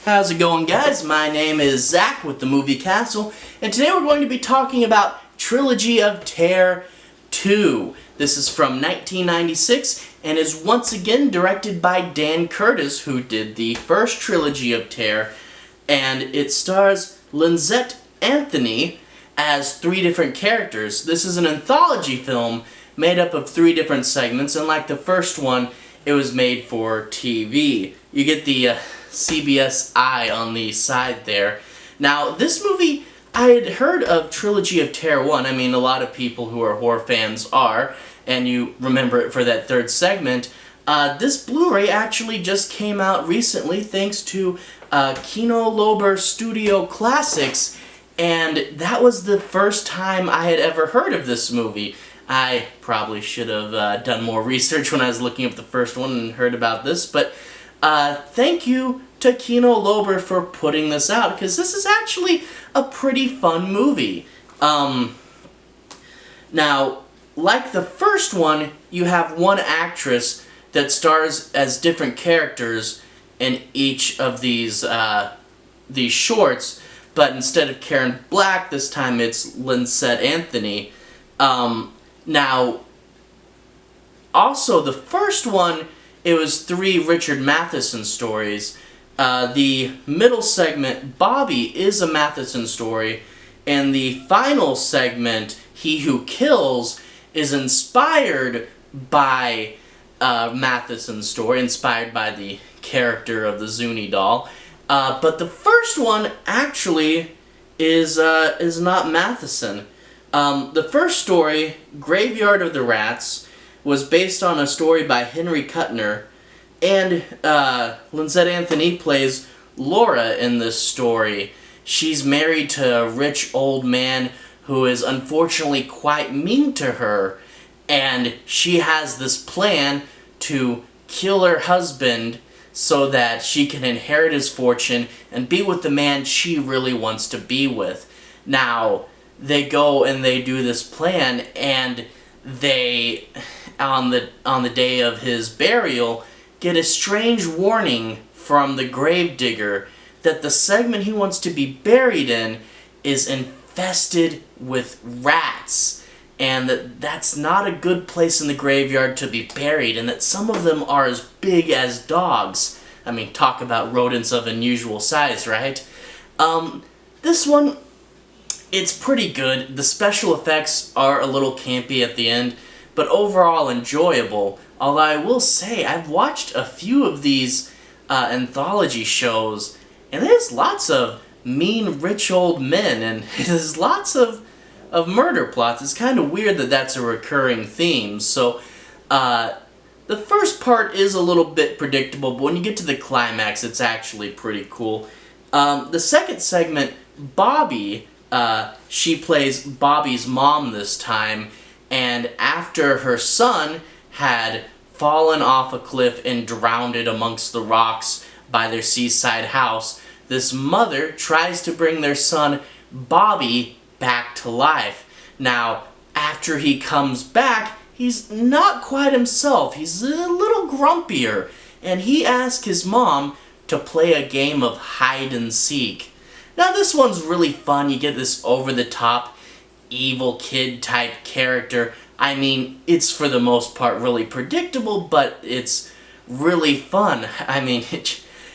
How's it going, guys? My name is Zach with the Movie Castle, and today we're going to be talking about Trilogy of Terror II. This is from 1996 and is once again directed by Dan Curtis, who did the first Trilogy of Terror, and it stars Lysette Anthony as three different characters. This is an anthology film made up of three different segments, and like the first one, it was made for TV. You get the CBS eye on the side there. Now, this movie, I had heard of Trilogy of Terror 1. I mean, a lot of people who are horror fans are, and you remember it for that third segment. This Blu-ray actually just came out recently thanks to Kino Lorber Studio Classics, and that was the first time I had ever heard of this movie. I probably should have done more research when I was looking up the first one and heard about this, but thank you to Kino Lorber for putting this out, because this is actually a pretty fun movie. Now, like the first one, you have one actress that stars as different characters in each of these shorts, but instead of Karen Black, this time it's Lysette Anthony. Now, also the first one, it was three Richard Matheson stories. The middle segment, Bobby, is a Matheson story, and the final segment, He Who Kills, is inspired by Matheson's story, inspired by the character of the Zuni doll. But the first one actually is not Matheson. The first story, Graveyard of the Rats, was based on a story by Henry Kuttner, and Lysette Anthony plays Laura in this story. She's married to a rich old man who is unfortunately quite mean to her, and she has this plan to kill her husband so that she can inherit his fortune and be with the man she really wants to be with. Now, they go and they do this plan, and they, on the day of his burial, get a strange warning from the gravedigger that the segment he wants to be buried in is infested with rats, and that's not a good place in the graveyard to be buried, and that some of them are as big as dogs. I mean, talk about rodents of unusual size, right? This one, it's pretty good. The special effects are a little campy at the end, but overall enjoyable. Although I will say, I've watched a few of these anthology shows, and there's lots of mean, rich old men, and there's lots of murder plots. It's kind of weird that that's a recurring theme. So, the first part is a little bit predictable, but when you get to the climax, it's actually pretty cool. The second segment, Bobby, she plays Bobby's mom this time, and after her son had fallen off a cliff and drowned amongst the rocks by their seaside house, this mother tries to bring their son Bobby back to life. Now, after he comes back, he's not quite himself. He's a little grumpier, and he asks his mom to play a game of hide and seek. Now, this one's really fun. You get this over-the-top evil kid type character. I mean, it's for the most part really predictable, but it's really fun. I mean,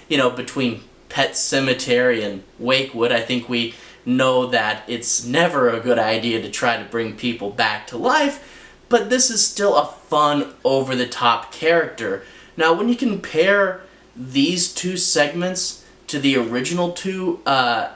you know, between Pet Sematary and Wakewood, I think we know that it's never a good idea to try to bring people back to life, but this is still a fun, over-the-top character. Now, when you compare these two segments to the original two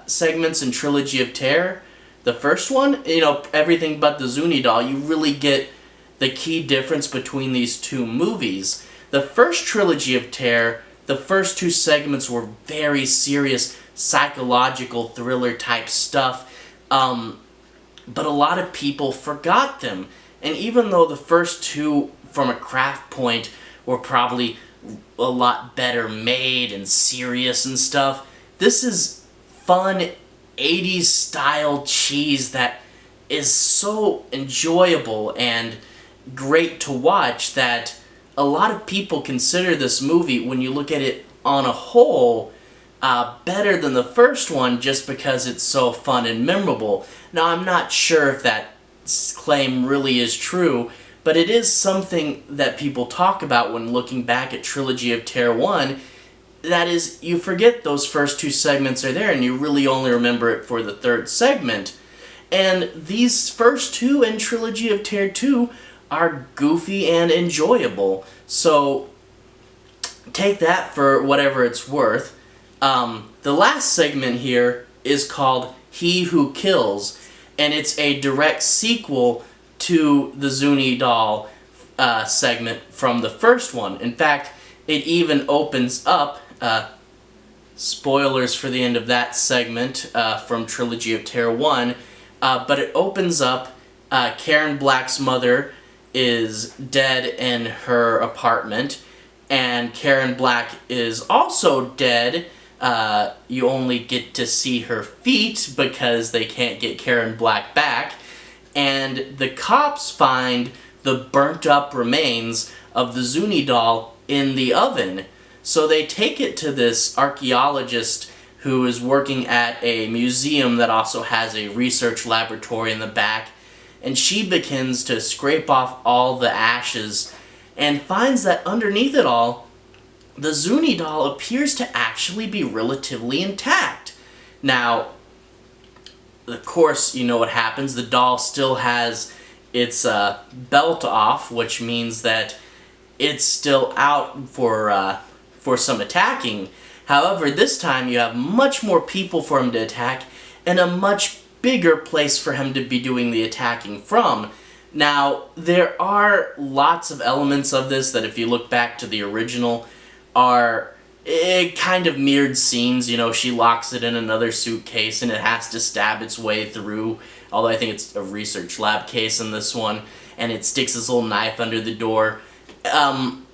segments in Trilogy of Terror, the first one, you know, everything but the Zuni doll, you really get the key difference between these two movies. The first Trilogy of Terror, the first two segments were very serious, psychological thriller type stuff, but a lot of people forgot them. And even though the first two, from a craft point, were probably a lot better made and serious and stuff, this is fun 80s style cheese that is so enjoyable and great to watch that a lot of people consider this movie, when you look at it on a whole, better than the first one just because it's so fun and memorable. Now, I'm not sure if that claim really is true, but it is something that people talk about when looking back at Trilogy of Terror 1. That is, you forget those first two segments are there and you really only remember it for the third segment. And these first two in Trilogy of Terror 2 are goofy and enjoyable. So take that for whatever it's worth. The last segment here is called He Who Kills, and it's a direct sequel to the Zuni doll segment from the first one. In fact, it even opens up, spoilers for the end of that segment from Trilogy of Terror 1, but it opens up, Karen Black's mother is dead in her apartment, and Karen Black is also dead. You only get to see her feet because they can't get Karen Black back. And the cops find the burnt up remains of the Zuni doll in the oven. So they take it to this archaeologist who is working at a museum that also has a research laboratory in the back. And she begins to scrape off all the ashes and finds that underneath it all, the Zuni doll appears to actually be relatively intact. Now, of course, you know what happens. The doll still has its belt off, which means that it's still out for some attacking. However, this time you have much more people for him to attack and a much bigger place for him to be doing the attacking from. Now, there are lots of elements of this that if you look back to the original are kind of mirrored scenes. You know, she locks it in another suitcase and it has to stab its way through, although I think it's a research lab case in this one, and it sticks this little knife under the door. And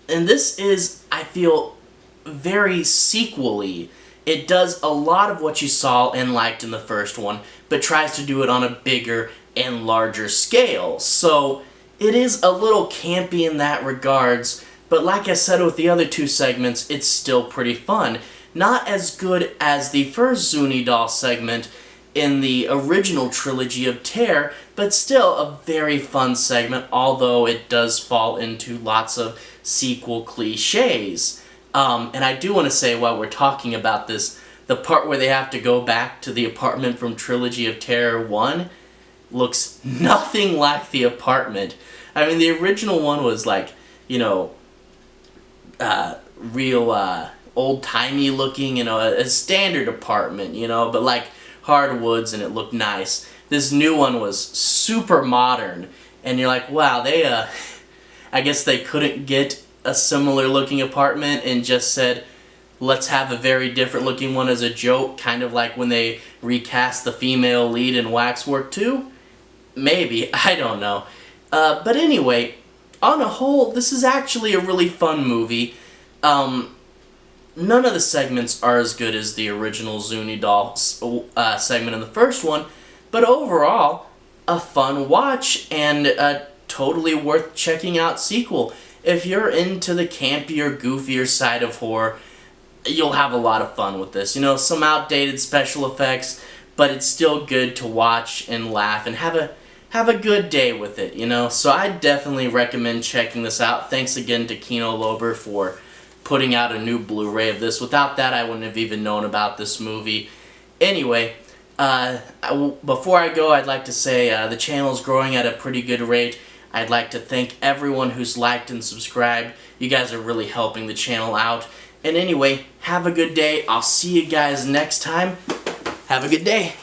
this is, I feel, very sequel-y. It does a lot of what you saw and liked in the first one, but tries to do it on a bigger and larger scale. So it is a little campy in that regards, but like I said with the other two segments, it's still pretty fun. Not as good as the first Zuni doll segment in the original Trilogy of Terror, but still a very fun segment, although it does fall into lots of sequel cliches. And I do want to say, while we're talking about this, the part where they have to go back to the apartment from Trilogy of Terror 1 looks nothing like the apartment. I mean, the original one was like, you know, real old-timey looking, you know, a standard apartment, you know, but like hardwoods, and it looked nice. This new one was super modern, and you're like, wow, they, I guess they couldn't get a similar looking apartment and just said, let's have a very different looking one as a joke, kind of like when they recast the female lead in Waxwork 2? Maybe, I don't know. But anyway, on a whole, this is actually a really fun movie. None of the segments are as good as the original Zuni doll segment in the first one, but overall, a fun watch and a totally worth checking out sequel. If you're into the campier, goofier side of horror, you'll have a lot of fun with this. You know, some outdated special effects, but it's still good to watch and laugh and have a good day with it, you know? So I definitely recommend checking this out. Thanks again to Kino Lorber for putting out a new Blu-ray of this. Without that, I wouldn't have even known about this movie. Anyway, before I go, I'd like to say the channel's growing at a pretty good rate. I'd like to thank everyone who's liked and subscribed. You guys are really helping the channel out. And anyway, have a good day. I'll see you guys next time. Have a good day.